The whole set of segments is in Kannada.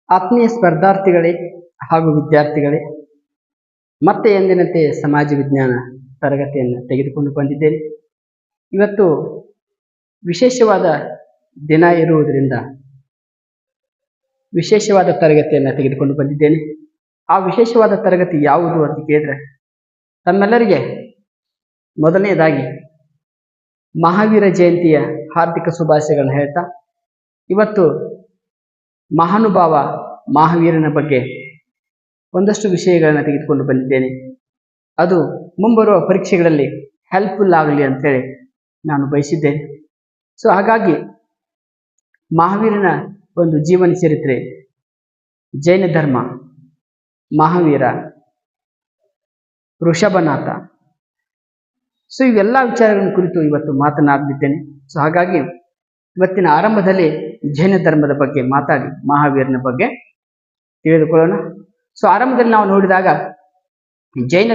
ಆತ್ಮೀಯ ಸ್ಪರ್ಧಾರ್ಥಿಗಳೇ ಹಾಗೂ ವಿದ್ಯಾರ್ಥಿಗಳೇ, ಮತ್ತೆ ಎಂದಿನಂತೆ ಸಮಾಜ ವಿಜ್ಞಾನ ತರಗತಿಯನ್ನು ತೆಗೆದುಕೊಂಡು ಬಂದಿದ್ದೇನೆ. ಇವತ್ತು ವಿಶೇಷವಾದ ದಿನ ಇರುವುದರಿಂದ ವಿಶೇಷವಾದ ತರಗತಿಯನ್ನು ತೆಗೆದುಕೊಂಡು ಬಂದಿದ್ದೇನೆ. ಆ ವಿಶೇಷವಾದ ತರಗತಿ ಯಾವುದು ಅಂತ ಕೇಳಿದ್ರೆ, ತಮ್ಮೆಲ್ಲರಿಗೆ ಮೊದಲನೇದಾಗಿ ಮಹಾವೀರ ಜಯಂತಿಯ ಹಾರ್ದಿಕ ಶುಭಾಶಯಗಳನ್ನು ಹೇಳ್ತಾ, ಇವತ್ತು ಮಹಾನುಭಾವ ಮಹಾವೀರನ ಬಗ್ಗೆ ಒಂದಷ್ಟು ವಿಷಯಗಳನ್ನು ತೆಗೆದುಕೊಂಡು ಬಂದಿದ್ದೇನೆ. ಅದು ಮುಂಬರುವ ಪರೀಕ್ಷೆಗಳಲ್ಲಿ ಹೆಲ್ಪ್ಫುಲ್ ಆಗಲಿ ಅಂತೇಳಿ ನಾನು ಬಯಸಿದ್ದೇನೆ. ಸೊ ಹಾಗಾಗಿ ಮಹಾವೀರನ ಒಂದು ಜೀವನ ಚರಿತ್ರೆ, ಜೈನ ಧರ್ಮ, ಮಹಾವೀರ, ವೃಷಭನಾಥ, ಸೊ ಇವೆಲ್ಲ ವಿಚಾರಗಳ ಕುರಿತು ಇವತ್ತು ಮಾತನಾಡಲಿದ್ದೇನೆ. ಸೊ ಹಾಗಾಗಿ ಇವತ್ತಿನ ಆರಂಭದಲ್ಲಿ ಜೈನ ಧರ್ಮದ ಬಗ್ಗೆ ಮಾತಾಡಿ ಮಹಾವೀರನ ಬಗ್ಗೆ ತಿಳಿದುಕೊಳ್ಳೋಣ. ಸೊ ಆರಂಭದಲ್ಲಿ ನಾವು ನೋಡಿದಾಗ ಜೈನ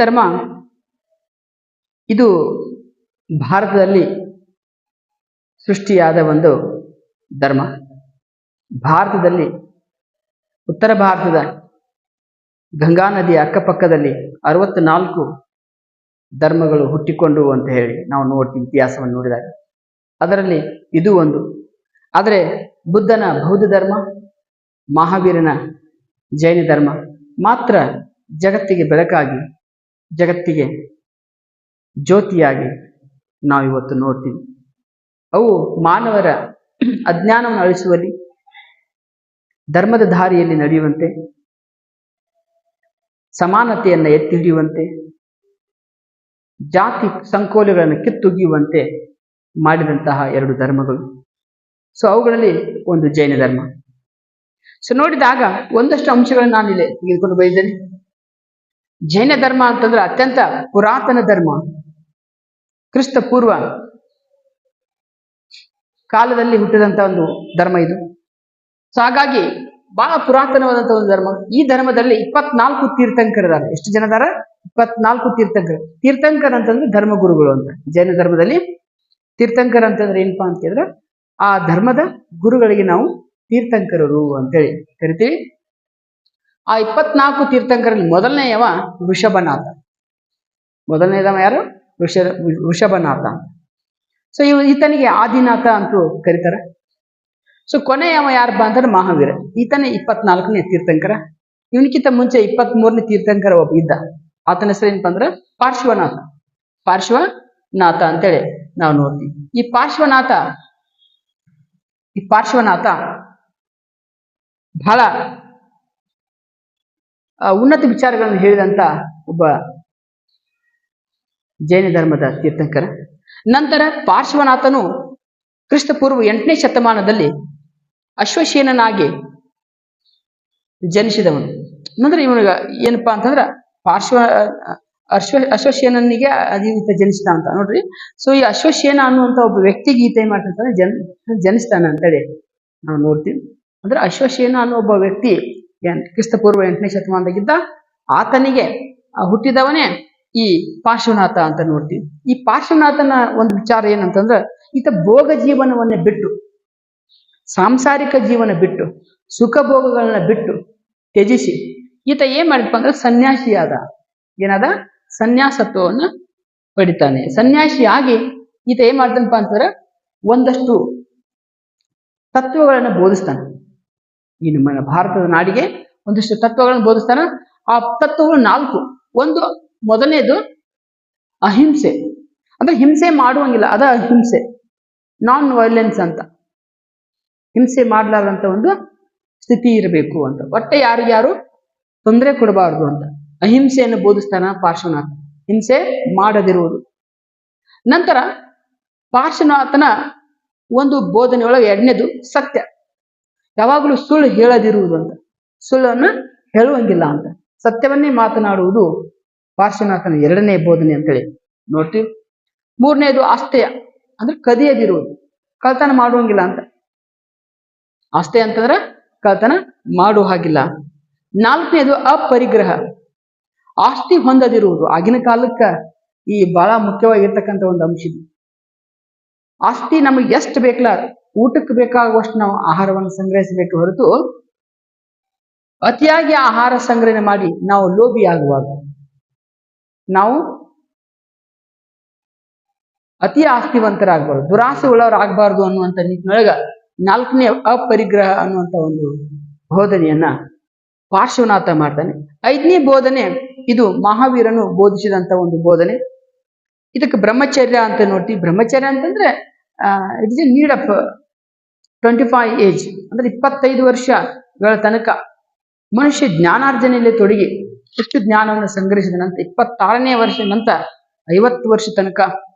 ಧರ್ಮ ಇದು ಭಾರತದಲ್ಲಿ ಸೃಷ್ಟಿಯಾದ ಒಂದು ಧರ್ಮ. ಭಾರತದಲ್ಲಿ ಉತ್ತರ ಭಾರತದ ಗಂಗಾ ನದಿಯ ಅಕ್ಕಪಕ್ಕದಲ್ಲಿ 64 ಧರ್ಮಗಳು ಹುಟ್ಟಿಕೊಂಡು ಅಂತ ಹೇಳಿ ನಾವು ನೋಡ್ತೀವಿ ಇತಿಹಾಸವನ್ನು ನೋಡಿದಾಗ. ಅದರಲ್ಲಿ ಇದು ಒಂದು. ಆದರೆ ಬುದ್ಧನ ಬೌದ್ಧ ಧರ್ಮ, ಮಹಾವೀರನ ಜೈನ ಧರ್ಮ ಮಾತ್ರ ಜಗತ್ತಿಗೆ ಬೆಳಕಾಗಿ, ಜಗತ್ತಿಗೆ ಜ್ಯೋತಿಯಾಗಿ ನಾವು ಇವತ್ತು ನೋಡ್ತೀವಿ. ಅವು ಮಾನವರ ಅಜ್ಞಾನವನ್ನು ಅಳಿಸುವಲ್ಲಿ, ಧರ್ಮದ ದಾರಿಯಲ್ಲಿ ನಡೆಯುವಂತೆ, ಸಮಾನತೆಯನ್ನು ಎತ್ತಿ ಹಿಡಿಯುವಂತೆ, ಜಾತಿ ಸಂಕೋಲೆಗಳನ್ನು ಕಿತ್ತೊಗೆಯುವಂತೆ ಮಾಡಿದಂತಹ 2 ಧರ್ಮಗಳು. ಸೊ ಅವುಗಳಲ್ಲಿ ಒಂದು ಜೈನ ಧರ್ಮ. ಸೊ ನೋಡಿದಾಗ ಒಂದಷ್ಟು ಅಂಶಗಳನ್ನು ನಾನು ಇಲ್ಲಿ ತೆಗೆದುಕೊಂಡು ಬಂದಿದ್ದೇನೆ. ಜೈನ ಧರ್ಮ ಅಂತಂದ್ರೆ ಅತ್ಯಂತ ಪುರಾತನ ಧರ್ಮ. ಕ್ರಿಸ್ತ ಪೂರ್ವ ಕಾಲದಲ್ಲಿ ಹುಟ್ಟಿದಂತ ಒಂದು ಧರ್ಮ ಇದು. ಸೊ ಹಾಗಾಗಿ ಬಹಳ ಪುರಾತನವಾದಂತಹ ಒಂದು ಧರ್ಮ. ಈ ಧರ್ಮದಲ್ಲಿ 24 ತೀರ್ಥಂಕರದಾರೆ. ಎಷ್ಟು ಜನ ಅದಾರ? 24 ತೀರ್ಥಂಕರ. ತೀರ್ಥಂಕರ ಅಂತಂದ್ರೆ ಧರ್ಮಗುರುಗಳು ಅಂತ. ಜೈನ ಧರ್ಮದಲ್ಲಿ ತೀರ್ಥಂಕರ ಅಂತಂದ್ರೆ ಏನಪ್ಪಾ ಅಂತ ಹೇಳಿದ್ರೆ, ಆ ಧರ್ಮದ ಗುರುಗಳಿಗೆ ನಾವು ತೀರ್ಥಂಕರರು ಅಂತೇಳಿ ಕರಿತೀವಿ. ಆ 24 ತೀರ್ಥಂಕರಲ್ಲಿ ಮೊದಲನೆಯವ ವೃಷಭನಾಥ. ಮೊದಲನೇದವ ಯಾರು? ವೃಷಭನಾಥ. ಸೊ ಈತನಿಗೆ ಆದಿನಾಥ ಅಂತೂ ಕರೀತಾರೆ. ಸೊ ಕೊನೆಯವ ಯಾರಪ್ಪ ಅಂತಂದ್ರೆ ಮಹಾವೀರ. ಈತನೇ 24ನೇ ತೀರ್ಥಂಕರ. ಇವನಿಗಿಂತ ಮುಂಚೆ 23ನೇ ತೀರ್ಥಂಕರ ಒಬ್ಬ ಇದ್ದ. ಆತನ ಹೆಸರು ಏನಪ್ಪ ಅಂದ್ರೆ ಪಾರ್ಶ್ವನಾಥ ಅಂತೇಳಿ ನಾವು ನೋಡ್ತೀವಿ. ಈ ಪಾರ್ಶ್ವನಾಥ ಬಹಳ ಉನ್ನತ ವಿಚಾರಗಳನ್ನು ಹೇಳಿದಂತ ಒಬ್ಬ ಜೈನ ಧರ್ಮದ ತೀರ್ಥಂಕರ. ನಂತರ ಪಾರ್ಶ್ವನಾಥನು ಕ್ರಿಸ್ತ ಪೂರ್ವ 8ನೇ ಶತಮಾನದಲ್ಲಿ ಅಶ್ವಸೇನನಾಗಿ ಜನಿಸಿದವನು. ಅಂದ್ರೆ ಇವನಿಗೆ ಏನಪ್ಪಾ ಅಂತಂದ್ರ ಅಶ್ವಸೇನಿಗೆ ಈತ ಜನಿಸಿದ ಅಂತ ನೋಡ್ರಿ. ಸೊ ಈ ಅಶ್ವಸೇನ ಅನ್ನುವಂತ ಒಬ್ಬ ವ್ಯಕ್ತಿಗೆ ಈತ ಏನ್ ಮಾಡ್ತಾನೆ ಜನಿಸ್ತಾನ ಅಂತೇಳಿ ನಾವು ನೋಡ್ತೀವಿ. ಅಂದ್ರೆ ಅಶ್ವಸೇನ ಅನ್ನೋ ಒಬ್ಬ ವ್ಯಕ್ತಿ ಕ್ರಿಸ್ತ ಪೂರ್ವ 8ನೇ ಶತಮಾನದಾಗಿದ್ದ. ಆತನಿಗೆ ಹುಟ್ಟಿದವನೇ ಈ ಪಾರ್ಶ್ವನಾಥ ಅಂತ ನೋಡ್ತೀವಿ. ಈ ಪಾರ್ಶ್ವನಾಥನ ಒಂದು ವಿಚಾರ ಏನಂತಂದ್ರೆ, ಈತ ಭೋಗ ಜೀವನವನ್ನ ಬಿಟ್ಟು, ಸಾಂಸಾರಿಕ ಜೀವನ ಬಿಟ್ಟು, ಸುಖ ಭೋಗಗಳನ್ನ ಬಿಟ್ಟು ತ್ಯಜಿಸಿ ಈತ ಏನ್ ಮಾಡಿದಪ್ಪ ಅಂದ್ರೆ ಸನ್ಯಾಸಿಯಾದ. ಏನಾದ? ಸನ್ಯಾಸತ್ವವನ್ನ ಪಡಿತಾನೆ. ಸನ್ಯಾಸಿಯಾಗಿ ಈತ ಏನ್ ಮಾಡ್ತಾನಪ್ಪ ಅಂತಂದ್ರೆ ಒಂದಷ್ಟು ತತ್ವಗಳನ್ನು ಬೋಧಿಸ್ತಾನೆ. ಈ ನಮ್ಮ ಭಾರತದ ನಾಡಿಗೆ ಒಂದಷ್ಟು ತತ್ವಗಳನ್ನು ಬೋಧಿಸ್ತಾನೆ. ಆ ತತ್ವಗಳು 4. ಒಂದು ಮೊದಲನೇದು ಅಹಿಂಸೆ. ಅಂದ್ರೆ ಹಿಂಸೆ ಮಾಡುವಂಗಿಲ್ಲ, ಅದ ಅಹಿಂಸೆ, ನಾನ್ ವೈಲೆನ್ಸ್ ಅಂತ. ಹಿಂಸೆ ಮಾಡಲಾರಂತ ಒಂದು ಸ್ಥಿತಿ ಇರಬೇಕು ಅಂತ. ಒಟ್ಟೆ ಯಾರು ತೊಂದರೆ ಕೊಡಬಾರದು ಅಂತ ಅಹಿಂಸೆಯನ್ನು ಬೋಧಿಸ್ತಾನ ಪಾರ್ಶ್ವನಾಥ. ಹಿಂಸೆ ಮಾಡದಿರುವುದು. ನಂತರ ಪಾರ್ಶ್ವನಾಥನ ಒಂದು ಬೋಧನೆ ಒಳಗೆ 2ನೇದು ಸತ್ಯ. ಯಾವಾಗಲೂ ಸುಳ್ಳು ಹೇಳದಿರುವುದು ಅಂತ. ಸುಳ್ಳನ್ನು ಹೇಳುವಂಗಿಲ್ಲ ಅಂತ, ಸತ್ಯವನ್ನೇ ಮಾತನಾಡುವುದು ಪಾರ್ಶ್ವನಾಥನ 2ನೇ ಬೋಧನೆ ಅಂತೇಳಿ ನೋಡ್ತೀವಿ. 3ನೇದು ಆಸ್ತೆಯ, ಅಂದ್ರೆ ಕದಿಯದಿರುವುದು, ಕಳ್ತನ ಮಾಡುವಂಗಿಲ್ಲ ಅಂತ. ಆಸ್ತೆ ಅಂತಂದ್ರೆ ಕಳ್ತನ ಮಾಡುವ ಹಾಗಿಲ್ಲ. 4ನೇದು ಅಪರಿಗ್ರಹ, ಆಸ್ತಿ ಹೊಂದದಿರುವುದು. ಆಗಿನ ಕಾಲಕ್ಕ ಈ ಬಹಳ ಮುಖ್ಯವಾಗಿರ್ತಕ್ಕಂಥ ಒಂದು ಅಂಶ ಇದು. ಆಸ್ತಿ ನಮಗೆ ಎಷ್ಟು ಬೇಕಲ್ಲ ಊಟಕ್ಕೆ ಬೇಕಾಗುವಷ್ಟು ನಾವು ಆಹಾರವನ್ನು ಸಂಗ್ರಹಿಸಬೇಕು ಹೊರತು ಅತಿಯಾಗಿ ಆಹಾರ ಸಂಗ್ರಹಣೆ ಮಾಡಿ ನಾವು ಲೋಭಿ ಆಗುವಾಗ, ನಾವು ಅತಿ ಆಸ್ತಿವಂತರಾಗಬಾರ್ದು, ದುರಾಸೆ ಉಳ್ಳವರಾಗಬಾರ್ದು ಅನ್ನುವಂಥ ನಿಟ್ಟಿನೊಳಗ 4ನೇ ಅಪರಿಗ್ರಹ ಅನ್ನುವಂಥ ಒಂದು ಬೋಧನೆಯನ್ನ ಪಾರ್ಶ್ವನಾಥ ಮಾಡ್ತಾನೆ. 5ನೇ ಬೋಧನೆ ಇದು ಮಹಾವೀರನು ಬೋಧಿಸಿದಂತ ಒಂದು ಬೋಧನೆ. ಇದಕ್ಕೆ ಬ್ರಹ್ಮಚರ್ಯ ಅಂತ ನೋಡ್ತೀವಿ. ಬ್ರಹ್ಮಚರ್ಯ ಅಂತಂದ್ರೆ it is A need of 25 age, ಅಂದ್ರೆ 25 ವರ್ಷಗಳ ತನಕ ಮನುಷ್ಯ ಜ್ಞಾನಾರ್ಜನೆಯಲ್ಲಿ ತೊಡಗಿ ಹೆಚ್ಚು ಜ್ಞಾನವನ್ನು ಸಂಗ್ರಹಿಸಿದ ನಂತರ 26ನೇ ವರ್ಷ ನಂತರ 50 ವರ್ಷ ತನಕ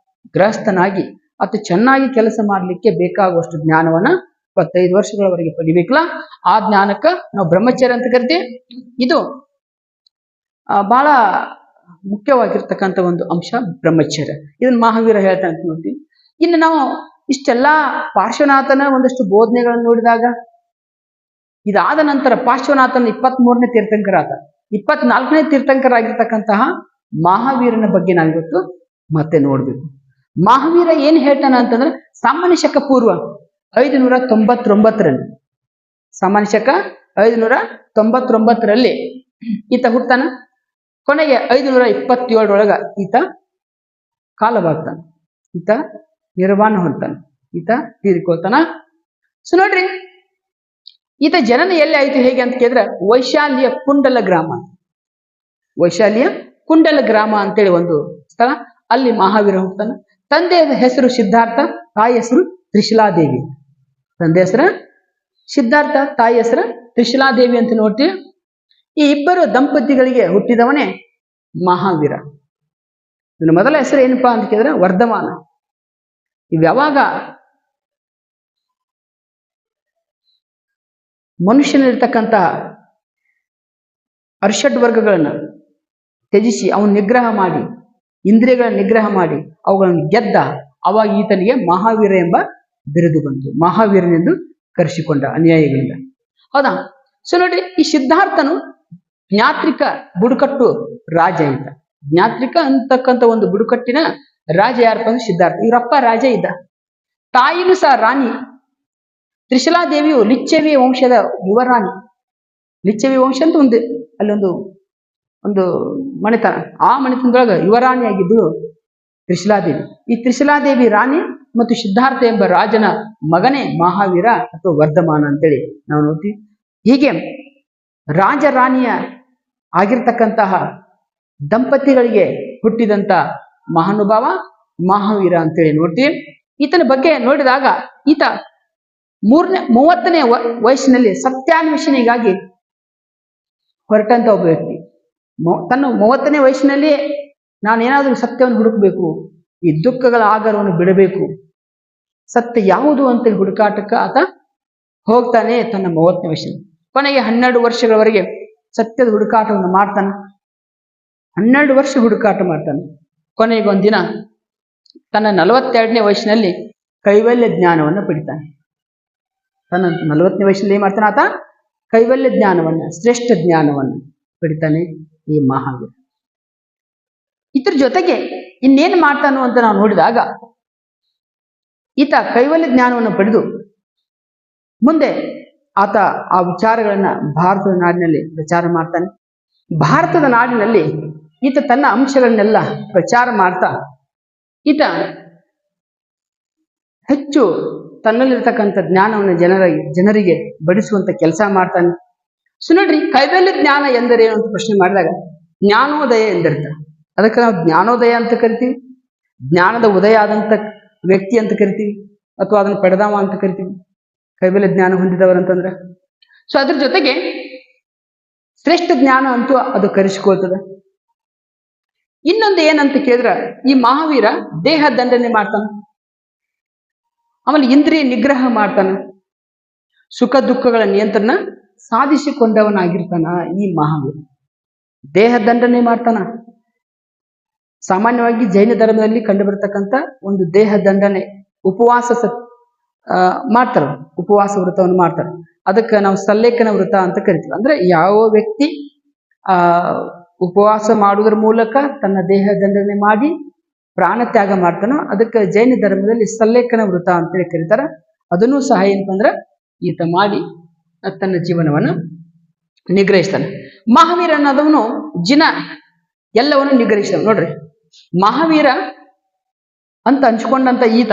ಗೃಹಸ್ಥನಾಗಿ ಅತಿ ಚೆನ್ನಾಗಿ ಕೆಲಸ ಮಾಡಲಿಕ್ಕೆ ಬೇಕಾಗುವಷ್ಟು ಜ್ಞಾನವನ್ನ 25 ವರ್ಷಗಳವರೆಗೆ ಪಡಿಬೇಕಲ್ಲ. ಆ ಜ್ಞಾನಕ್ಕ ನಾವು ಬ್ರಹ್ಮಚರ್ಯ ಅಂತ ಕರಿತೀವಿ. ಇದು ಬಹಳ ಮುಖ್ಯವಾಗಿರ್ತಕ್ಕಂಥ ಒಂದು ಅಂಶ ಬ್ರಹ್ಮಚರ್ಯ. ಇದನ್ನ ಮಹಾವೀರ ಹೇಳ್ತಾನೆ ಅಂತ ನೋಡ್ತೀವಿ. ಇನ್ನು ನಾವು ಇಷ್ಟೆಲ್ಲಾ ಪಾರ್ಶ್ವನಾಥನ ಒಂದಷ್ಟು ಬೋಧನೆಗಳನ್ನು ನೋಡಿದಾಗ, ಇದಾದ ನಂತರ ಪಾರ್ಶ್ವನಾಥನ 23ನೇ ತೀರ್ಥಂಕರ ಆತ, 24ನೇ ತೀರ್ಥಂಕರಾಗಿರ್ತಕ್ಕಂತಹ ಮಹಾವೀರನ ಬಗ್ಗೆ ನಾವಿವತ್ತು ಮತ್ತೆ ನೋಡ್ಬೇಕು. ಮಹಾವೀರ ಏನ್ ಹೇಳ್ತಾನ ಅಂತಂದ್ರೆ, ಸಾಮಾನ್ಯ ಶಕ ಪೂರ್ವ 599ರಲ್ಲಿ, ಸಾಮಾನ್ಯ ಶಕ 599ರಲ್ಲಿ ಈತ ಹುಟ್ತಾನ. ಕೊನೆಗೆ 527 ಈತ ಕಾಲವಾಗ್ತಾನ, ಈತ ನಿರ್ವಾಣ ಹೊಂತಾನ, ಈತ ತೀರಿಕೊಳ್ತಾನ. ಸೊ ನೋಡ್ರಿ, ಈತ ಜನನ ಎಲ್ಲಿ ಆಯ್ತು ಹೇಗೆ ಅಂತ ಕೇಳಿದ್ರೆ, ವೈಶಾಲಿಯ ಕುಂಡಲ ಗ್ರಾಮ, ವೈಶಾಲಿಯ ಕುಂಡಲ ಗ್ರಾಮ ಅಂತೇಳಿ ಒಂದು ಸ್ಥಳ, ಅಲ್ಲಿ ಮಹಾವೀರ ಹುಟ್ತಾನ. ತಂದೆಯ ಹೆಸರು ಸಿದ್ಧಾರ್ಥ, ತಾಯಿ ಹೆಸರು ತ್ರಿಶಿಲಾದೇವಿ. ತಂದೆ ಹೆಸರು ಸಿದ್ಧಾರ್ಥ, ತಾಯಿ ಹೆಸರು ತ್ರಿಶಿಲಾದೇವಿ ಅಂತ ನೋಡ್ತೀವಿ. ಈ ಇಬ್ಬರು ದಂಪತಿಗಳಿಗೆ ಹುಟ್ಟಿದವನೇ ಮಹಾವೀರ. ಇವನ ಮೊದಲ ಹೆಸರು ಏನಪ್ಪಾ ಅಂತ ಕೇಳಿದ್ರೆ ವರ್ಧಮಾನ. ಇವ್ ಯಾವಾಗ ಮನುಷ್ಯನಿರ್ತಕ್ಕಂಥ ಅರ್ಷಡ್ ವರ್ಗಗಳನ್ನ ತ್ಯಜಿಸಿ ಅವನು ನಿಗ್ರಹ ಮಾಡಿ, ಇಂದ್ರಿಯಗಳ ನಿಗ್ರಹ ಮಾಡಿ ಅವುಗಳನ್ನು ಗೆದ್ದ, ಅವಾಗ ಈತನಿಗೆ ಮಹಾವೀರ ಎಂಬ ಬಿರುದು ಬಂತು. ಮಹಾವೀರನೆಂದು ಕರೆಸಿಕೊಂಡ ಅನುಯಾಯಿಗಳಿಂದ. ಹೌದಾ? ಸೊ ನೋಡ್ರಿ, ಈ ಸಿದ್ಧಾರ್ಥನು ಜ್ಞಾತ್ರಿಕ ಬುಡಕಟ್ಟು ರಾಜ ಇದ್ದ. ಜ್ಞಾತ್ರಿಕ ಅಂತಕ್ಕಂಥ ಒಂದು ಬುಡಕಟ್ಟಿನ ರಾಜ ಯಾರಪ್ಪ ಅಂದ್ರೆ ಸಿದ್ಧಾರ್ಥ. ಇವರಪ್ಪ ರಾಜ ಇದ್ದ, ತಾಯಿನೂ ಸಹ ರಾಣಿ. ತ್ರಿಶಿಲಾದೇವಿಯು ಲಿಚ್ಛವಿ ವಂಶದ ಯುವರಾಣಿ. ಲಿಚ್ಛವಿ ವಂಶ ಅಂತ ಅಲ್ಲೊಂದು ಒಂದು ಮನೆತನ, ಆ ಮನೆತನದೊಳಗ ಯುವರಾಣಿಯಾಗಿದ್ದು ತ್ರಿಶಿಲಾದೇವಿ. ಈ ತ್ರಿಶಿಲಾದೇವಿ ರಾಣಿ ಮತ್ತು ಸಿದ್ಧಾರ್ಥ ಎಂಬ ರಾಜನ ಮಗನೇ ಮಹಾವೀರ ಅಥವಾ ವರ್ಧಮಾನ ಅಂತೇಳಿ ನಾವು ನೋಡ್ತೀವಿ. ಹೀಗೆ ರಾಜ ರಾಣಿಯ ಆಗಿರ್ತಕ್ಕಂತಹ ದಂಪತಿಗಳಿಗೆ ಹುಟ್ಟಿದಂತ ಮಹಾನುಭಾವ ಮಹಾವೀರ ಅಂತೇಳಿ ನೋಡ್ತೀವಿ. ಈತನ ಬಗ್ಗೆ ನೋಡಿದಾಗ ಈತ 30ನೇ ವಯಸ್ಸಿನಲ್ಲಿ ಸತ್ಯಾನ್ವೇಷಣೆಗಾಗಿ ಹೊರಟಂತ ಒಬ್ಬ ವ್ಯಕ್ತಿ. ತನ್ನ 30ನೇ ವಯಸ್ಸಿನಲ್ಲಿ ನಾನೇನಾದ್ರೂ ಸತ್ಯವನ್ನು ಹುಡುಕಬೇಕು, ಈ ದುಃಖಗಳ ಆಗರವನ್ನು ಬಿಡಬೇಕು, ಸತ್ಯ ಯಾವುದು ಅಂತೇಳಿ ಹುಡುಕಾಟಕ್ಕೆ ಆತ ಹೋಗ್ತಾನೆ ತನ್ನ 30ನೇ ವಯಸ್ಸಿನಲ್ಲಿ. ಕೊನೆಗೆ 12 ವರ್ಷಗಳವರೆಗೆ ಸತ್ಯದ ಹುಡುಕಾಟವನ್ನು ಮಾಡ್ತಾನೆ. 12 ವರ್ಷ ಹುಡುಕಾಟ ಮಾಡ್ತಾನೆ. ಕೊನೆಗೆ ಒಂದಿನ ತನ್ನ 42ನೇ ವಯಸ್ಸಿನಲ್ಲಿ ಕೈವಲ್ಯ ಜ್ಞಾನವನ್ನು ಪಡಿತಾನೆ. ತನ್ನ 40ನೇ ವಯಸ್ಸಿನಲ್ಲಿ ಏನ್ ಮಾಡ್ತಾನೆ ಆತ? ಕೈವಲ್ಯ ಜ್ಞಾನವನ್ನ, ಶ್ರೇಷ್ಠ ಜ್ಞಾನವನ್ನು ಪಡಿತಾನೆ ಈ ಮಹಾವೀರ. ಇದ್ರ ಜೊತೆಗೆ ಇನ್ನೇನು ಮಾಡ್ತಾನೋ ಅಂತ ನಾವು ನೋಡಿದಾಗ, ಈತ ಕೈವಲ್ಯ ಜ್ಞಾನವನ್ನು ಪಡೆದು ಮುಂದೆ ಆತ ಆ ವಿಚಾರಗಳನ್ನ ಭಾರತದ ನಾಡಿನಲ್ಲಿ ಪ್ರಚಾರ ಮಾಡ್ತಾನೆ. ಭಾರತದ ನಾಡಿನಲ್ಲಿ ಈತ ತನ್ನ ಅಂಶಗಳನ್ನೆಲ್ಲ ಪ್ರಚಾರ ಮಾಡ್ತಾ ಈತ ಹೆಚ್ಚು ತನ್ನಲ್ಲಿರ್ತಕ್ಕಂಥ ಜ್ಞಾನವನ್ನು ಜನರಿಗೆ ಬಡಿಸುವಂತ ಕೆಲಸ ಮಾಡ್ತಾನೆ. ಸೊ ನೋಡ್ರಿ, ಕೈವಲ್ಯ ಜ್ಞಾನ ಎಂದರೇನು ಅಂತ ಪ್ರಶ್ನೆ ಮಾಡಿದಾಗ ಜ್ಞಾನೋದಯ ಎಂದಿರ್ತ. ಅದಕ್ಕೆ ನಾವು ಜ್ಞಾನೋದಯ ಅಂತ ಕರಿತೀವಿ, ಜ್ಞಾನದ ಉದಯ ಆದಂತ ವ್ಯಕ್ತಿ ಅಂತ ಕರಿತೀವಿ, ಅಥವಾ ಅದನ್ನು ಪಡೆದವ ಅಂತ ಕರಿತೀವಿ, ಕೈವಲ್ಯ ಜ್ಞಾನ ಹೊಂದಿದವರಂತಂದ್ರೆ. ಸೊ ಅದ್ರ ಜೊತೆಗೆ ಶ್ರೇಷ್ಠ ಜ್ಞಾನ ಅಂತೂ ಅದು ಕರೆಸಿಕೊಳ್ತದೆ. ಇನ್ನೊಂದು ಏನಂತ ಕೇಳಿದ್ರೆ, ಈ ಮಹಾವೀರ ದೇಹ ದಂಡನೆ ಮಾಡ್ತಾನೆ, ಆಮೇಲೆ ಇಂದ್ರಿಯ ನಿಗ್ರಹ ಮಾಡ್ತಾನೆ, ಸುಖ ದುಃಖಗಳ ನಿಯಂತ್ರಣ ಸಾಧಿಸಿಕೊಂಡವನಾಗಿರ್ತಾನ ಈ ಮಹಾವೀರ. ದೇಹ ದಂಡನೆ ಮಾಡ್ತಾನ. ಸಾಮಾನ್ಯವಾಗಿ ಜೈನ ಧರ್ಮದಲ್ಲಿ ಕಂಡು ಬರತಕ್ಕಂಥ ಒಂದು ದೇಹ ದಂಡನೆ, ಉಪವಾಸ ಮಾಡ್ತಾರೆ, ಉಪವಾಸ ವ್ರತವನ್ನು ಮಾಡ್ತಾರೆ. ಅದಕ್ಕೆ ನಾವು ಸಲ್ಲೇಖನ ವ್ರತ ಅಂತ ಕರಿತೀವಿ. ಅಂದ್ರೆ ಯಾವ ವ್ಯಕ್ತಿ ಉಪವಾಸ ಮಾಡುವುದರ ಮೂಲಕ ತನ್ನ ದೇಹ ದಂಡನೆ ಮಾಡಿ ಪ್ರಾಣ ತ್ಯಾಗ ಮಾಡ್ತಾನೋ ಅದಕ್ಕೆ ಜೈನ ಧರ್ಮದಲ್ಲಿ ಸಲ್ಲೇಖನ ವ್ರತ ಅಂತೇಳಿ ಕರೀತಾರೆ. ಅದನ್ನು ಸಹ ಏನಪ್ಪ ಅಂದ್ರೆ ಈತ ಮಾಡಿ ತನ್ನ ಜೀವನವನ್ನು ನಿಗ್ರಹಿಸ್ತಾನೆ. ಮಹಾವೀರ ಅನ್ನೋದವನು ಜಿನ ಎಲ್ಲವನ್ನು ನಿಗ್ರಹಿಸ್ತಾನೆ. ನೋಡ್ರಿ, ಮಹಾವೀರ ಅಂತ ಹಂಚ್ಕೊಂಡಂತ ಈತ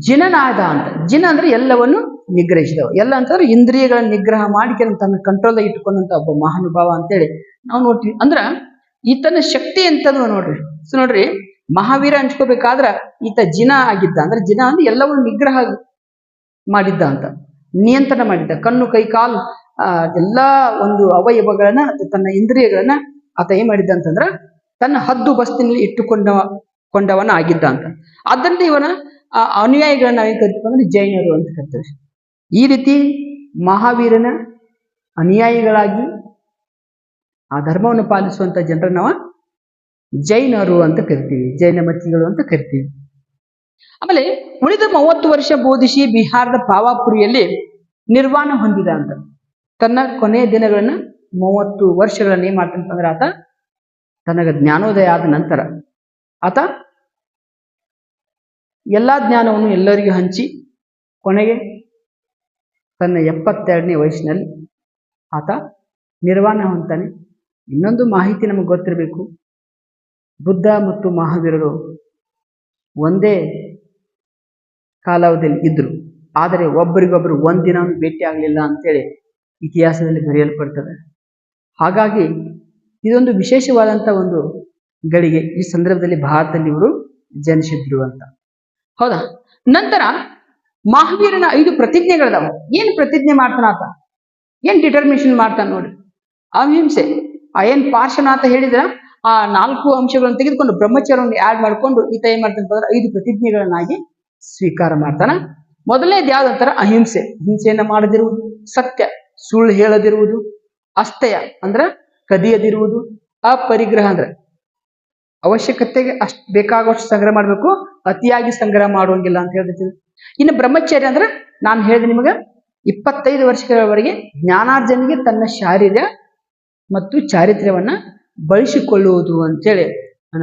ಜಿನನಾದ ಅಂತ. ಜಿನ ಅಂದ್ರೆ ಎಲ್ಲವನ್ನು ನಿಗ್ರಹಿಸಿದವ. ಎಲ್ಲ ಅಂತಂದ್ರೆ ಇಂದ್ರಿಯಗಳ ನಿಗ್ರಹ ಮಾಡಿ ತನ್ನ ಕಂಟ್ರೋಲ್ ಇಟ್ಕೊಂಡಂತ ಒಬ್ಬ ಮಹಾನುಭಾವ ಅಂತೇಳಿ ನಾವು ನೋಡ್ತೀವಿ. ಅಂದ್ರ ಈತನ ಶಕ್ತಿ ಎಂತದ ನೋಡ್ರಿ. ಸೊ ನೋಡ್ರಿ, ಮಹಾವೀರ ಹಂಚ್ಕೋಬೇಕಾದ್ರ ಈತ ಜಿನ ಆಗಿದ್ದ. ಅಂದ್ರೆ ಜಿನ ಅಂದ್ರೆ ಎಲ್ಲವನ್ನು ನಿಗ್ರಹ ಮಾಡಿದ್ದ ಅಂತ, ನಿಯಂತ್ರಣ ಮಾಡಿದ್ದ. ಕಣ್ಣು ಕೈ ಕಾಲು ಎಲ್ಲಾ ಒಂದು ಅವಯವಗಳನ್ನ ತನ್ನ ಇಂದ್ರಿಯಗಳನ್ನ ಆತ ಏನ್ ಮಾಡಿದ್ದ ಅಂತಂದ್ರ ತನ್ನ ಹದ್ದು ಬಸ್ತಿನಲ್ಲಿ ಕೊಂಡವನ ಆಗಿದ್ದ ಅಂತ. ಅದರಿಂದ ಇವನ ಅನುಯಾಯಿಗಳನ್ನ ನಾವೇನ್ ಕರಿತೀವಿ ಅಂದ್ರೆ ಜೈನರು ಅಂತ ಕರಿತೀವಿ. ಈ ರೀತಿ ಮಹಾವೀರನ ಅನುಯಾಯಿಗಳಾಗಿ ಆ ಧರ್ಮವನ್ನು ಪಾಲಿಸುವಂತ ಜನರನ್ನ ನಾವು ಜೈನರು ಅಂತ ಕರಿತೀವಿ, ಜೈನ ಮತಿಗಳು ಅಂತ ಕರಿತೀವಿ. ಆಮೇಲೆ ಉಳಿದ 30 ವರ್ಷ ಬೋಧಿಸಿ ಬಿಹಾರದ ಪಾವಾಪುರಿಯಲ್ಲಿ ನಿರ್ವಾಣ ಹೊಂದಿದ ಅಂತ. ತನ್ನ ಕೊನೆಯ ದಿನಗಳನ್ನ 30 ವರ್ಷಗಳನ್ನ ಏನ್ ಮಾಡ್ತಾನಂತಂದ್ರೆ ಆತ ತನಗ ಜ್ಞಾನೋದಯ ಆದ ನಂತರ ಆತ ಎಲ್ಲಾ ಜ್ಞಾನವನ್ನು ಎಲ್ಲರಿಗೂ ಹಂಚಿ ಕೊನೆಗೆ ತನ್ನ 72ನೇ ವಯಸ್ಸಿನಲ್ಲಿ ಆತ ನಿರ್ವಾಣ ಹೊಂತಾನೆ. ಇನ್ನೊಂದು ಮಾಹಿತಿ ನಮಗೆ ಗೊತ್ತಿರಬೇಕು, ಬುದ್ಧ ಮತ್ತು ಮಹಾವೀರರು ಒಂದೇ ಕಾಲಾವಧಿಯಲ್ಲಿ ಇದ್ರು, ಆದರೆ ಒಬ್ಬರಿಗೊಬ್ಬರು ಒಂದಿನ ಭೇಟಿ ಆಗಲಿಲ್ಲ ಅಂತೇಳಿ ಇತಿಹಾಸದಲ್ಲಿ ಬರೆಯಲ್ಪಡ್ತದೆ. ಹಾಗಾಗಿ ಇದೊಂದು ವಿಶೇಷವಾದಂಥ ಒಂದು ಗಳಿಗೆ. ಈ ಸಂದರ್ಭದಲ್ಲಿ ಭಾರತದಲ್ಲಿ ಇವರು ಜನಿಸಿದ್ರು ಅಂತ. ಹೌದಾ? ನಂತರ ಮಹಾವೀರನ 5 ಪ್ರತಿಜ್ಞೆಗಳದಾವ. ಏನ್ ಪ್ರತಿಜ್ಞೆ ಮಾಡ್ತಾನಾತ, ಏನ್ ಡಿಟರ್ಮಿನೇಷನ್ ಮಾಡ್ತಾನೆ ನೋಡಿ. ಅಹಿಂಸೆ, ಏನ್ ಪಾರ್ಶ್ವನಾಥ ಹೇಳಿದ್ರ ಆ 4 ಅಂಶಗಳನ್ನು ತೆಗೆದುಕೊಂಡು ಬ್ರಹ್ಮಚರ್ಯವನ್ನು ಆಡ್ ಮಾಡ್ಕೊಂಡು ಈತ ಏನ್ ಮಾಡ್ತಾನೆ 5 ಪ್ರತಿಜ್ಞೆಗಳನ್ನಾಗಿ ಸ್ವೀಕಾರ ಮಾಡ್ತಾನ. ಮೊದಲನೇದು ಯಾವ್ದಂತಾರ ಅಹಿಂಸೆ. ಹಿಂಸೆಯನ್ನ ಮಾಡದಿರುವುದು, ಸತ್ಯ ಸುಳ್ಳು ಹೇಳದಿರುವುದು, ಅಸ್ಥಯ ಅಂದ್ರ ಕದಿಯದಿರುವುದು, ಅಪರಿಗ್ರಹ ಅಂದ್ರೆ ಅವಶ್ಯಕತೆಗೆ ಅಷ್ಟು ಬೇಕಾಗುವಷ್ಟು ಸಂಗ್ರಹ ಮಾಡಬೇಕು, ಅತಿಯಾಗಿ ಸಂಗ್ರಹ ಮಾಡುವಂಗಿಲ್ಲ ಅಂತ ಹೇಳ್ತೀವಿ. ಇನ್ನು ಬ್ರಹ್ಮಚರ್ಯ ಅಂದ್ರೆ ನಾನು ಹೇಳಿದೆ ನಿಮಗೆ 25 ವರ್ಷಗಳವರೆಗೆ ಜ್ಞಾನಾರ್ಜನೆಗೆ ತನ್ನ ಶಾರೀರ ಮತ್ತು ಚಾರಿತ್ರ್ಯವನ್ನ ಬಳಸಿಕೊಳ್ಳುವುದು ಅಂತೇಳಿ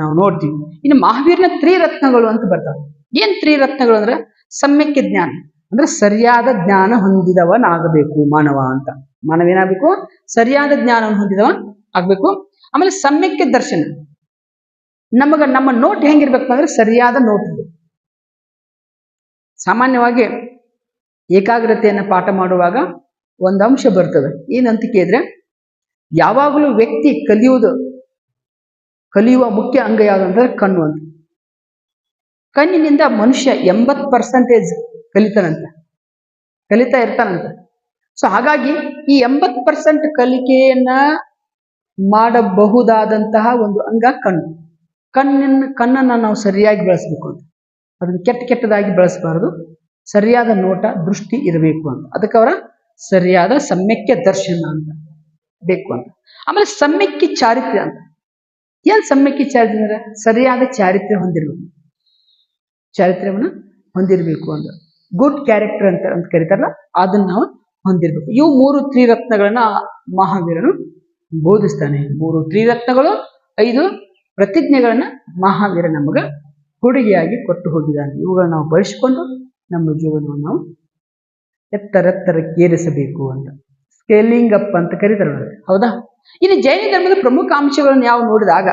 ನಾವು ನೋಡ್ತೀವಿ. ಇನ್ನು ಮಹಾವೀರನ ತ್ರಿರತ್ನಗಳು ಅಂತ ಬರ್ತಾವೆ. ಏನ್ ತ್ರಿರತ್ನಗಳು ಅಂದ್ರೆ ಸಮ್ಯಕ್ಕೆ ಜ್ಞಾನ ಅಂದ್ರೆ ಸರಿಯಾದ ಜ್ಞಾನ ಹೊಂದಿದವನಾಗಬೇಕು ಮಾನವ ಅಂತ. ಮಾನವ ಏನಾಗಬೇಕು, ಸರಿಯಾದ ಜ್ಞಾನವನ್ನು ಹೊಂದಿದವ ಆಗ್ಬೇಕು. ಆಮೇಲೆ ಸಮ್ಯಕ್ಕೆ ದರ್ಶನ, ನಮ್ಮ ನೋಟ್ ಹೆಂಗಿರ್ಬೇಕು ಅಂದ್ರೆ ಸರಿಯಾದ ನೋಟ್. ಸಾಮಾನ್ಯವಾಗಿ ಏಕಾಗ್ರತೆಯನ್ನು ಪಾಠ ಮಾಡುವಾಗ ಒಂದು ಅಂಶ ಬರ್ತದೆ. ಏನಂತ ಕೇಳಿದ್ರೆ, ಯಾವಾಗಲೂ ವ್ಯಕ್ತಿ ಕಲಿಯುವ ಮುಖ್ಯ ಅಂಗ ಯಾವ್ದಂದ್ರೆ ಕಣ್ಣು ಅಂತ. ಕಣ್ಣಿನಿಂದ ಮನುಷ್ಯ 80% ಕಲಿತಾ ಇರ್ತಾನಂತ. ಸೊ ಹಾಗಾಗಿ ಈ 80% ಕಲಿಕೆಯನ್ನ ಮಾಡಬಹುದಾದಂತಹ ಒಂದು ಅಂಗ ಕಣ್ಣು. ಕಣ್ಣನ್ನ ನಾವು ಸರಿಯಾಗಿ ಬೆಳೆಸ್ಬೇಕು ಅಂತ. ಅದನ್ನು ಕೆಟ್ಟದಾಗಿ ಬೆಳೆಸಬಾರದು, ಸರಿಯಾದ ನೋಟ ದೃಷ್ಟಿ ಇರಬೇಕು ಅಂತ. ಅದಕ್ಕೆ ಅವರ ಸರಿಯಾದ ಸಮ್ಯಕ್ಕೆ ದರ್ಶನ ಅಂತ ಬೇಕು ಅಂತ. ಆಮೇಲೆ ಸಮ್ಯಕ್ಕೆ ಚಾರಿತ್ರ್ಯ ಅಂತ. ಏನ್ ಸಮ್ಯಕ್ಕೆ ಚಾರಿತ್ರ್ಯ ಅಂದ್ರೆ ಸರಿಯಾದ ಚಾರಿತ್ರ್ಯ ಹೊಂದಿರ್ಬೇಕು, ಚಾರಿತ್ರ್ಯವನ್ನು ಹೊಂದಿರಬೇಕು ಅಂತ. ಗುಡ್ ಕ್ಯಾರೆಕ್ಟರ್ ಅಂತ ಕರೀತಾರಲ್ಲ, ಅದನ್ನ ನಾವು ಹೊಂದಿರ್ಬೇಕು. ಇವು 3 ತ್ರಿರತ್ನಗಳನ್ನ ಮಹಾವೀರನು ಬೋಧಿಸ್ತಾನೆ. 3 ತ್ರಿರತ್ನಗಳು, 5 ಪ್ರತಿಜ್ಞೆಗಳನ್ನ ಮಹಾವೀರ ನಮಗ ಕೊಡುಗೆಯಾಗಿ ಕೊಟ್ಟು ಹೋಗಿದ್ದಾನೆ. ಇವುಗಳನ್ನ ನಾವು ಬಳಸಿಕೊಂಡು ನಮ್ಮ ಜೀವನವನ್ನು ನಾವು ಎತ್ತರಕ್ಕೇರಿಸಬೇಕು ಅಂತ. ಸ್ಕೇಲಿಂಗ್ ಅಪ್ ಅಂತ ಕರೀತಾರೆ, ಹೌದಾ? ಇನ್ನು ಜೈನ ಧರ್ಮದ ಪ್ರಮುಖ ಅಂಶಗಳನ್ನು ಯಾವ ನೋಡಿದಾಗ,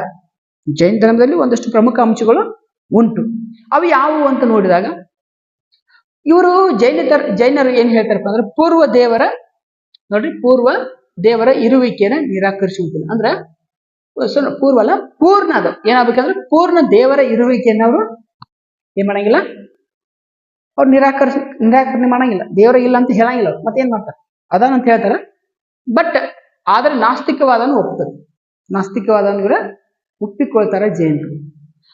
ಜೈನ ಧರ್ಮದಲ್ಲಿ ಒಂದಷ್ಟು ಪ್ರಮುಖ ಅಂಶಗಳು ಉಂಟು. ಅವು ಯಾವುವು ಅಂತ ನೋಡಿದಾಗ, ಇವರು ಜೈನರು ಏನ್ ಹೇಳ್ತಾರಪ್ಪ ಅಂದ್ರೆ ಪೂರ್ವ ದೇವರ ಇರುವಿಕೆಯನ್ನು ನಿರಾಕರಿಸುವುದಿಲ್ಲ. ಅಂದ್ರೆ ಪೂರ್ವ ಅಲ್ಲ, ಪೂರ್ಣ. ಅದು ಏನಾಗಬೇಕಂದ್ರೆ ಪೂರ್ಣ ದೇವರ ಇರುವಿಕೆಯನ್ನು ಅವರು ಏನ್ ಮಾಡಂಗಿಲ್ಲ, ಅವ್ರು ನಿರಾಕರಣೆ ಮಾಡಂಗಿಲ್ಲ. ದೇವರ ಇಲ್ಲ ಅಂತ ಹೇಳಂಗಿಲ್ಲ. ಮತ್ತೇನ್ ಮಾಡ್ತಾರೆ ಅದಾನಂತ ಹೇಳ್ತಾರ. ಬಟ್ ಆದ್ರೆ ನಾಸ್ತಿಕವಾದನು ಒಪ್ತದೆ. ನಾಸ್ತಿಕವಾದನು ಇವರ ಒಪ್ಪಿಕೊಳ್ತಾರ ಜೈನರು.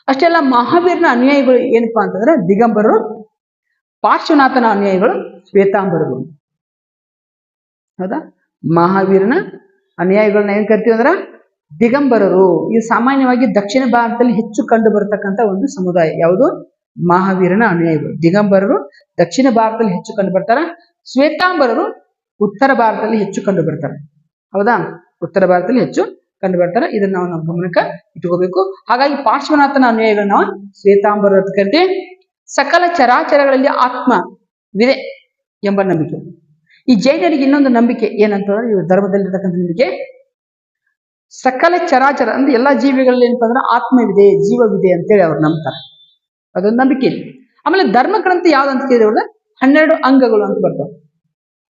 ಅಷ್ಟೆಲ್ಲ ಮಹಾವೀರನ ಅನುಯಾಯಿಗಳು ಏನಪ್ಪಾ ಅಂತಂದ್ರೆ ದಿಗಂಬರರು, ಪಾರ್ಶ್ವನಾಥನ ಅನುಯಾಯಿಗಳು ಶ್ವೇತಾಂಬರರು. ಹೌದಾ? ಮಹಾವೀರನ ಅನುಯಾಯಿಗಳನ್ನ ಏನ್ ಕರಿತೀವಿ ಅಂದ್ರ ದಿಗಂಬರರು. ಇದು ಸಾಮಾನ್ಯವಾಗಿ ದಕ್ಷಿಣ ಭಾರತದಲ್ಲಿ ಹೆಚ್ಚು ಕಂಡು ಬರತಕ್ಕಂತ ಒಂದು ಸಮುದಾಯ. ಯಾವುದು? ಮಹಾವೀರನ ಅನುಯಾಯಿಗಳು. ದಿಗಂಬರರು ದಕ್ಷಿಣ ಭಾರತದಲ್ಲಿ ಹೆಚ್ಚು ಕಂಡು ಬರ್ತಾರ. ಶ್ವೇತಾಂಬರರು ಉತ್ತರ ಭಾರತದಲ್ಲಿ ಹೆಚ್ಚು ಕಂಡು ಬರ್ತಾರೆ. ಹೌದಾ? ಉತ್ತರ ಭಾರತದಲ್ಲಿ ಹೆಚ್ಚು ಕಂಡು ಬರ್ತಾರೆ. ಇದನ್ನ ನಾವು ಗಮನಕ್ಕೆ ಇಟ್ಕೋಬೇಕು. ಹಾಗಾಗಿ ಪಾರ್ಶ್ವನಾಥನ ಅನುಯಾಯಿಗಳನ್ನ ನಾವು ಶ್ವೇತಾಂಬರರು ಅಂತ ಕರಿತೀವಿ. ಸಕಲ ಚರಾಚರಗಳಲ್ಲಿ ಆತ್ಮವಿದೆ ಎಂಬ ನಂಬಿಕೆ. ಈ ಜೈನರಿಗೆ ಇನ್ನೊಂದು ನಂಬಿಕೆ ಏನಂತಂದ್ರೆ, ಇವ್ರ ಧರ್ಮದಲ್ಲಿರ್ತಕ್ಕಂಥ ನಂಬಿಕೆ, ಸಕಲ ಚರಾಚರ ಅಂದ್ರೆ ಎಲ್ಲಾ ಜೀವಿಗಳಲ್ಲಿ ಏನಪ್ಪ ಅಂದ್ರೆ ಆತ್ಮವಿದೆ, ಜೀವವಿದೆ ಅಂತೇಳಿ ಅವ್ರು ನಂಬ್ತಾರೆ. ಅದೊಂದು ನಂಬಿಕೆ ಇದೆ. ಆಮೇಲೆ ಧರ್ಮ ಗ್ರಂಥ ಯಾವ್ದಂತ ಕೇಳಿದ್ರೆ 12 ಅಂಗಗಳು ಅಂತ ಬರ್ತವೆ.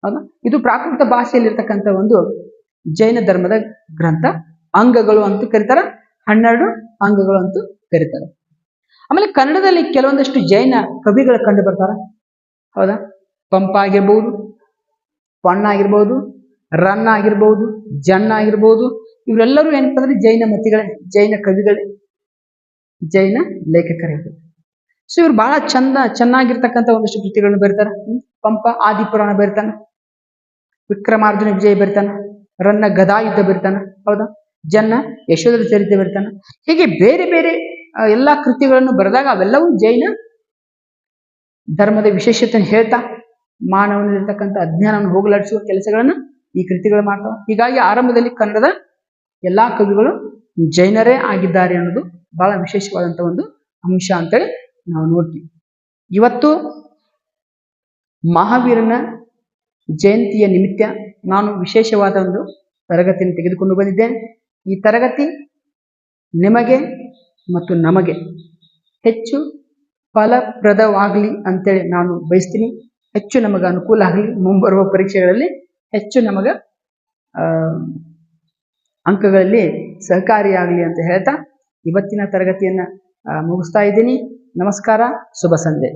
ಹೌದಾ? ಇದು ಪ್ರಾಕೃತ ಭಾಷೆಯಲ್ಲಿರ್ತಕ್ಕಂಥ ಒಂದು ಜೈನ ಧರ್ಮದ ಗ್ರಂಥ. ಅಂಗಗಳು ಅಂತ ಕರೀತಾರೆ, 12 ಅಂಗಗಳು ಅಂತ ಕರೀತಾರೆ. ಆಮೇಲೆ ಕನ್ನಡದಲ್ಲಿ ಕೆಲವೊಂದಷ್ಟು ಜೈನ ಕವಿಗಳು ಕಂಡು ಬರ್ತಾರ. ಹೌದಾ? ಪಂಪ ಆಗಿರ್ಬೋದು, ಪೊಣ್ಣ ಆಗಿರ್ಬೋದು, ರನ್ನ ಆಗಿರ್ಬೋದು, ಜನ್ನ ಆಗಿರ್ಬೋದು, ಇವರೆಲ್ಲರೂ ಏನಪ್ಪ ಅಂದ್ರೆ ಜೈನ ಮತಿಗಳೇ, ಜೈನ ಕವಿಗಳೇ, ಜೈನ ಲೇಖಕರಿರ್ತಾರೆ. ಸೊ ಇವ್ರು ಬಹಳ ಚೆನ್ನಾಗಿರ್ತಕ್ಕಂಥ ಒಂದಷ್ಟು ಕೃತಿಗಳನ್ನು ಬರೀತಾರೆ. ಪಂಪ ಆದಿಪುರಾಣ ಬರೀತಾನ, ವಿಕ್ರಮಾರ್ಜುನ ವಿಜಯ ಬರೀತಾನ, ರನ್ನ ಗದಾಯುದ್ಧ ಬರೀತಾನ. ಹೌದಾ? ಜನ್ನ ಯಶೋಧರ ಚರಿತ್ರೆ ಬರೀತಾನ. ಹೀಗೆ ಬೇರೆ ಬೇರೆ ಎಲ್ಲಾ ಕೃತಿಗಳನ್ನು ಬರೆದಾಗ ಅವೆಲ್ಲವೂ ಜೈನ ಧರ್ಮದ ವಿಶೇಷತೆಯನ್ನು ಹೇಳ್ತಾ ಮಾನವನಲ್ಲಿರ್ತಕ್ಕಂಥ ಅಜ್ಞಾನವನ್ನು ಹೋಗಲಾಡಿಸುವ ಕೆಲಸಗಳನ್ನು ಈ ಕೃತಿಗಳು ಮಾಡ್ತಾವ. ಹೀಗಾಗಿ ಆರಂಭದಲ್ಲಿ ಕನ್ನಡದ ಎಲ್ಲಾ ಕವಿಗಳು ಜೈನರೇ ಆಗಿದ್ದಾರೆ ಅನ್ನೋದು ಬಹಳ ವಿಶೇಷವಾದಂತಹ ಒಂದು ಅಂಶ ಅಂತೇಳಿ ನಾವು ನೋಡ್ತೀವಿ. ಇವತ್ತು ಮಹಾವೀರನ ಜಯಂತಿಯ ನಿಮಿತ್ತ ನಾನು ವಿಶೇಷವಾದ ಒಂದು ತರಗತಿಯನ್ನು ತೆಗೆದುಕೊಂಡು ಬಂದಿದ್ದೇನೆ. ಈ ತರಗತಿ ನಿಮಗೆ ಮತ್ತು ನಮಗೆ ಹೆಚ್ಚು ಫಲಪ್ರದವಾಗಲಿ ಅಂತೇಳಿ ನಾನು ಬಯಸ್ತೀನಿ. ಹೆಚ್ಚು ನಮಗೆ ಅನುಕೂಲ ಆಗಲಿ, ಮುಂಬರುವ ಪರೀಕ್ಷೆಗಳಲ್ಲಿ ಹೆಚ್ಚು ನಮಗೆ ಅಂಕಗಳಲ್ಲಿ ಸಹಕಾರಿಯಾಗಲಿ ಅಂತ ಹೇಳ್ತಾ ಇವತ್ತಿನ ತರಗತಿಯನ್ನ ಮುಗಿಸ್ತಾ ಇದ್ದೀನಿ. ನಮಸ್ಕಾರ, ಶುಭ ಸಂಜೆ.